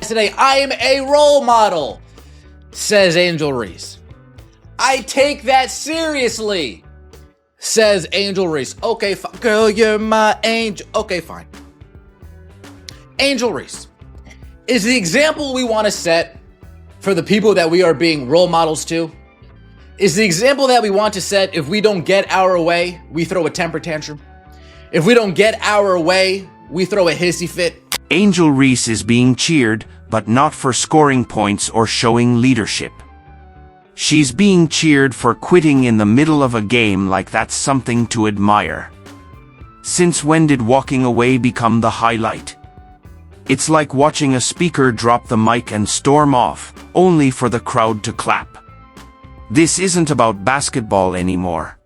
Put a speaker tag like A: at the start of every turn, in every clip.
A: today. I am a role model, says Angel Reese. I take that seriously, says Angel Reese. Okay, girl, you're my angel. Okay, fine. Angel Reese is the example we want to set for the people that we are being role models to. Is the example that we want to set. If we don't get our way, we throw a temper tantrum. If we don't get our way, we throw a hissy fit.
B: Angel Reese is being cheered, but not for scoring points or showing leadership. She's being cheered for quitting in the middle of a game like that's something to admire. Since when did walking away become the highlight? It's like watching a speaker drop the mic and storm off, only for the crowd to clap. This isn't about basketball anymore.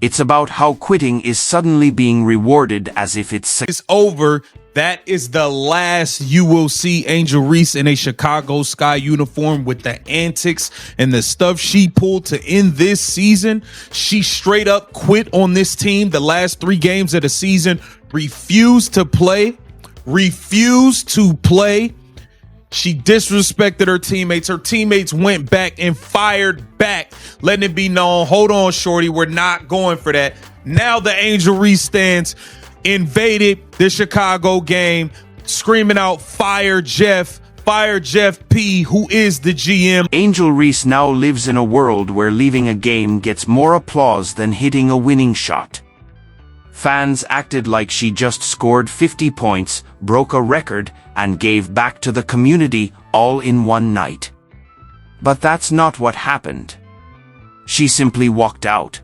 B: It's about how quitting is suddenly being rewarded as if it's
C: over. That is the last you will see Angel Reese in a Chicago Sky uniform with the antics and the stuff she pulled to end this season. She straight up quit on this team the last 3 games of the season, refused to play. She disrespected her teammates. Her teammates went back and fired back, letting it be known, hold on, shorty, we're not going for that. Now the Angel Reese stands invaded the Chicago game, screaming out, fire Jeff P, who is the GM.
B: Angel Reese now lives in a world where leaving a game gets more applause than hitting a winning shot. Fans acted like she just scored 50 points, broke a record, and gave back to the community all in one night. But that's not what happened. She simply walked out.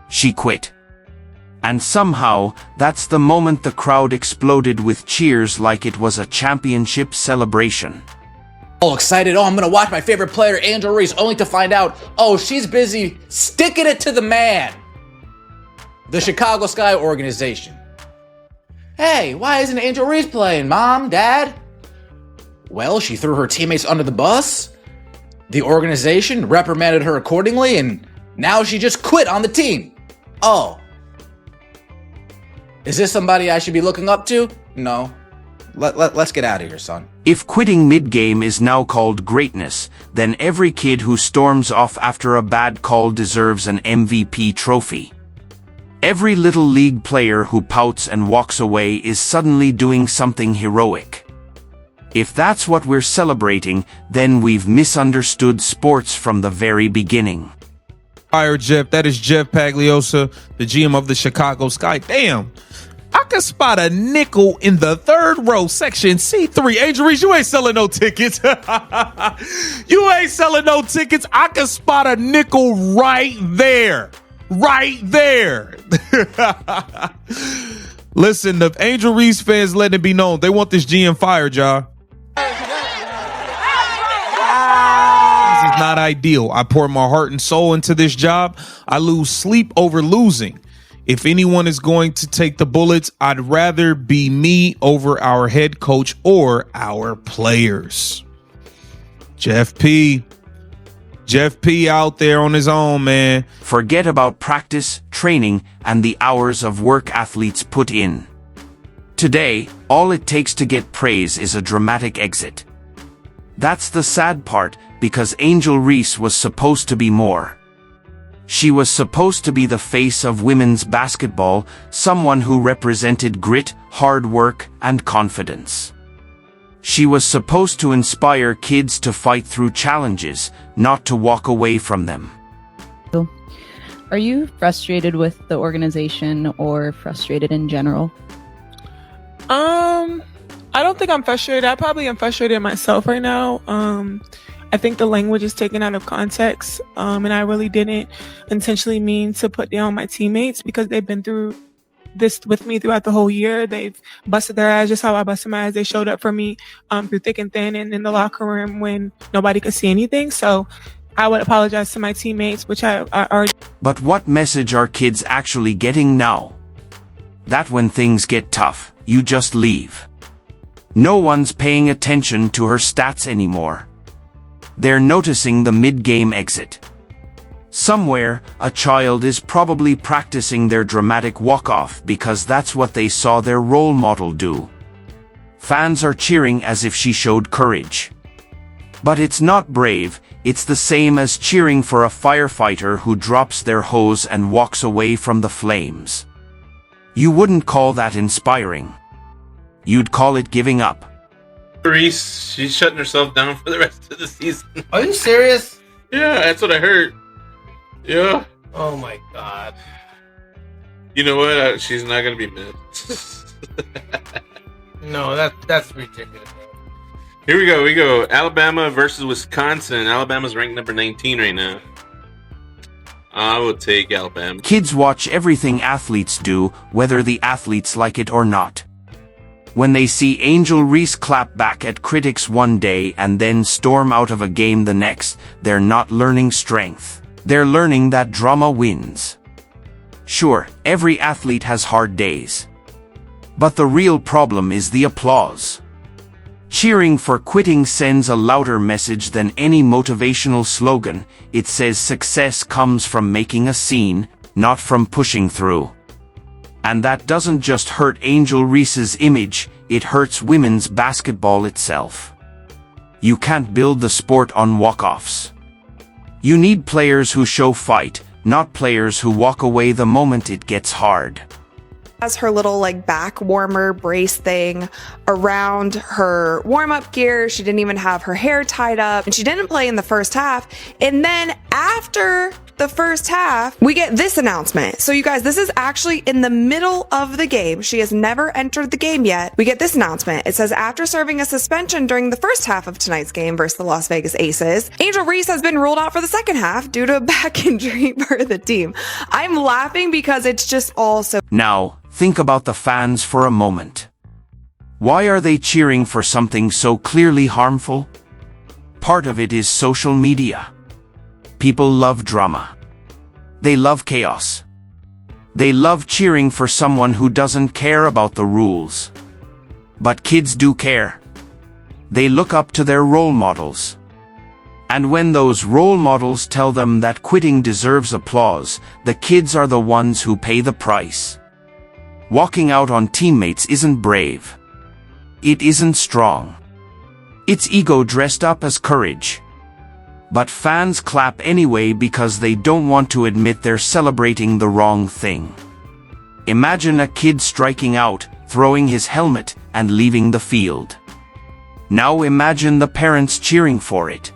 B: She quit. And somehow, that's the moment the crowd exploded with cheers like it was a championship celebration.
A: All excited, I'm gonna watch my favorite player, Angel Reese, only to find out, she's busy sticking it to the man. The Chicago Sky organization. Hey, why isn't Angel Reese playing, Mom, Dad? Well, she threw her teammates under the bus. The organization reprimanded her accordingly, and now she just quit on the team. Oh. Is this somebody I should be looking up to? No. Let's get out of here, son.
B: If quitting mid-game is now called greatness, then every kid who storms off after a bad call deserves an MVP trophy. Every little league player who pouts and walks away is suddenly doing something heroic. If that's what we're celebrating, then we've misunderstood sports from the very beginning.
C: Fire Jeff, that is Jeff Pagliosa, the GM of the Chicago Sky. Damn, I can spot a nickel in the 3rd row, section C3. Angel Reese, you ain't selling no tickets. You ain't selling no tickets. I can spot a nickel right there. Right there. Listen, the Angel Reese fans letting it be known they want this GM fired, y'all. This is not ideal. I pour my heart and soul into this job. I lose sleep over losing. If anyone is going to take the bullets, I'd rather be me over our head coach or our players. Jeff P out there on his own, man.
B: Forget about practice, training, and the hours of work athletes put in. Today, all it takes to get praise is a dramatic exit. That's the sad part, because Angel Reese was supposed to be more. She was supposed to be the face of women's basketball, someone who represented grit, hard work, and confidence. She was supposed to inspire kids to fight through challenges, not to walk away from them.
D: Are you frustrated with the organization or frustrated in general?
E: I don't think I'm frustrated. I probably am frustrated myself right now. I think the language is taken out of context, and I really didn't intentionally mean to put down my teammates because they've been through this with me throughout the whole year. They've busted their ass just how I busted my ass. They showed up for me through thick and thin and in the locker room when nobody could see anything. So I would apologize to my teammates, which I already.
B: But what message are kids actually getting now? That when things get tough, you just leave. No one's paying attention to her stats anymore. They're noticing the mid-game exit. Somewhere, a child is probably practicing their dramatic walk-off because that's what they saw their role model do. Fans are cheering as if she showed courage. But it's not brave, it's the same as cheering for a firefighter who drops their hose and walks away from the flames. You wouldn't call that inspiring. You'd call it giving up.
F: Reese, she's shutting herself down for the rest of the season.
G: Are you serious?
F: Yeah, that's what I heard. Yeah.
G: Oh my god.
F: You know what? She's not gonna be missed.
G: No, that's ridiculous.
F: Here we go. Alabama versus Wisconsin. Alabama's ranked number 19 right now. I would take Alabama.
B: Kids watch everything athletes do, whether the athletes like it or not. When they see Angel Reese clap back at critics one day and then storm out of a game the next, they're not learning strength. They're learning that drama wins. Sure, every athlete has hard days. But the real problem is the applause. Cheering for quitting sends a louder message than any motivational slogan. It says success comes from making a scene, not from pushing through. And that doesn't just hurt Angel Reese's image, it hurts women's basketball itself. You can't build the sport on walk-offs. You need players who show fight, not players who walk away the moment it gets hard.
H: Has her little like back warmer brace thing around her warm-up gear. She didn't even have her hair tied up, and she didn't play in the first half. And then after the first half, we get this announcement. So you guys, this is actually in the middle of the game. She has never entered the game yet. We get this announcement. It says, after serving a suspension during the first half of tonight's game versus the Las Vegas Aces, Angel Reese has been ruled out for the second half due to a back injury for the team. I'm laughing because it's just all so...
B: Now, think about the fans for a moment. Why are they cheering for something so clearly harmful? Part of it is social media. People love drama. They love chaos. They love cheering for someone who doesn't care about the rules. But kids do care. They look up to their role models. And when those role models tell them that quitting deserves applause, the kids are the ones who pay the price. Walking out on teammates isn't brave. It isn't strong. It's ego dressed up as courage. But fans clap anyway because they don't want to admit they're celebrating the wrong thing. Imagine a kid striking out, throwing his helmet, and leaving the field. Now imagine the parents cheering for it.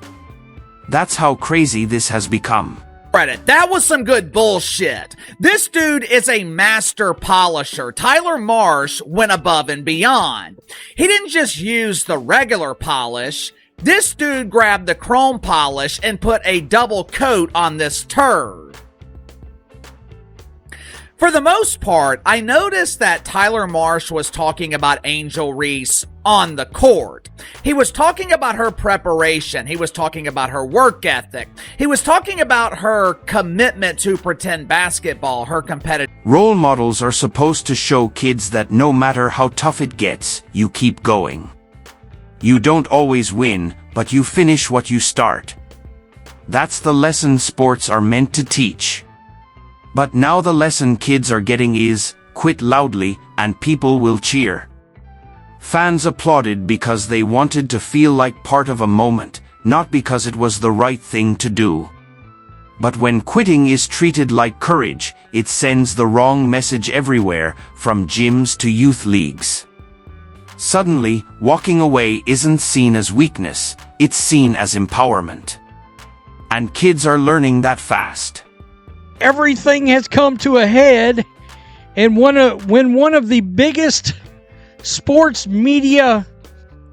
B: That's how crazy this has become.
I: Credit. That was some good bullshit. This dude is a master polisher. Tyler Marsh went above and beyond. He didn't just use the regular polish. This dude grabbed the chrome polish and put a double coat on this turd. For the most part, I noticed that Tyler Marsh was talking about Angel Reese on the court. He was talking about her preparation. He was talking about her work ethic. He was talking about her commitment to pretend basketball, her competitive...
B: Role models are supposed to show kids that no matter how tough it gets, you keep going. You don't always win, but you finish what you start. That's the lesson sports are meant to teach. But now the lesson kids are getting is, quit loudly, and people will cheer. Fans applauded because they wanted to feel like part of a moment, not because it was the right thing to do. But when quitting is treated like courage, it sends the wrong message everywhere, from gyms to youth leagues. Suddenly, walking away isn't seen as weakness, it's seen as empowerment. And kids are learning that fast.
J: Everything has come to a head, and when one of the biggest sports media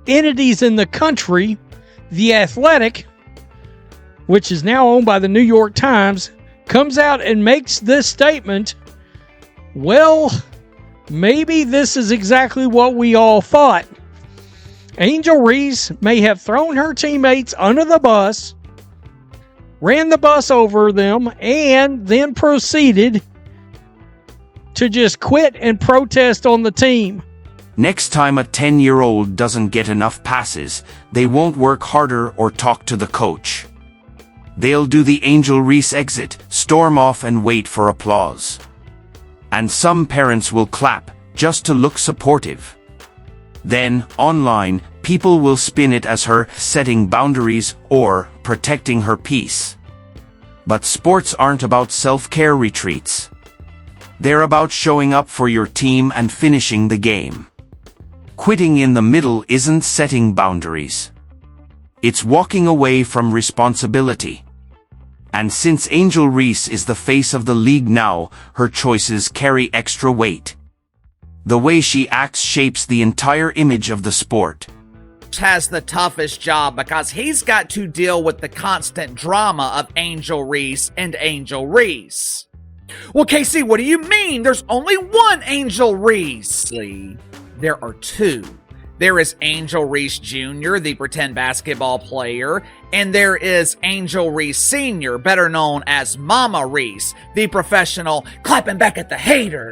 J: entities in the country, The Athletic, which is now owned by the New York Times, comes out and makes this statement, well, maybe this is exactly what we all thought. Angel Reese may have thrown her teammates under the bus, ran the bus over them, and then proceeded to just quit and protest on the team.
B: Next time a 10-year-old doesn't get enough passes, they won't work harder or talk to the coach. They'll do the Angel Reese exit, storm off and wait for applause. And some parents will clap, just to look supportive. Then, online, people will spin it as her setting boundaries or protecting her peace. But sports aren't about self-care retreats. They're about showing up for your team and finishing the game. Quitting in the middle isn't setting boundaries. It's walking away from responsibility. And since Angel Reese is the face of the league now, her choices carry extra weight. The way she acts shapes the entire image of the sport.
I: Has the toughest job because he's got to deal with the constant drama of Angel Reese and Angel Reese. Well, Casey, what do you mean? There's only one Angel Reese. There are two. There is Angel Reese Jr., the pretend basketball player, and there is Angel Reese Sr., better known as Mama Reese, the professional clapping back at the haters.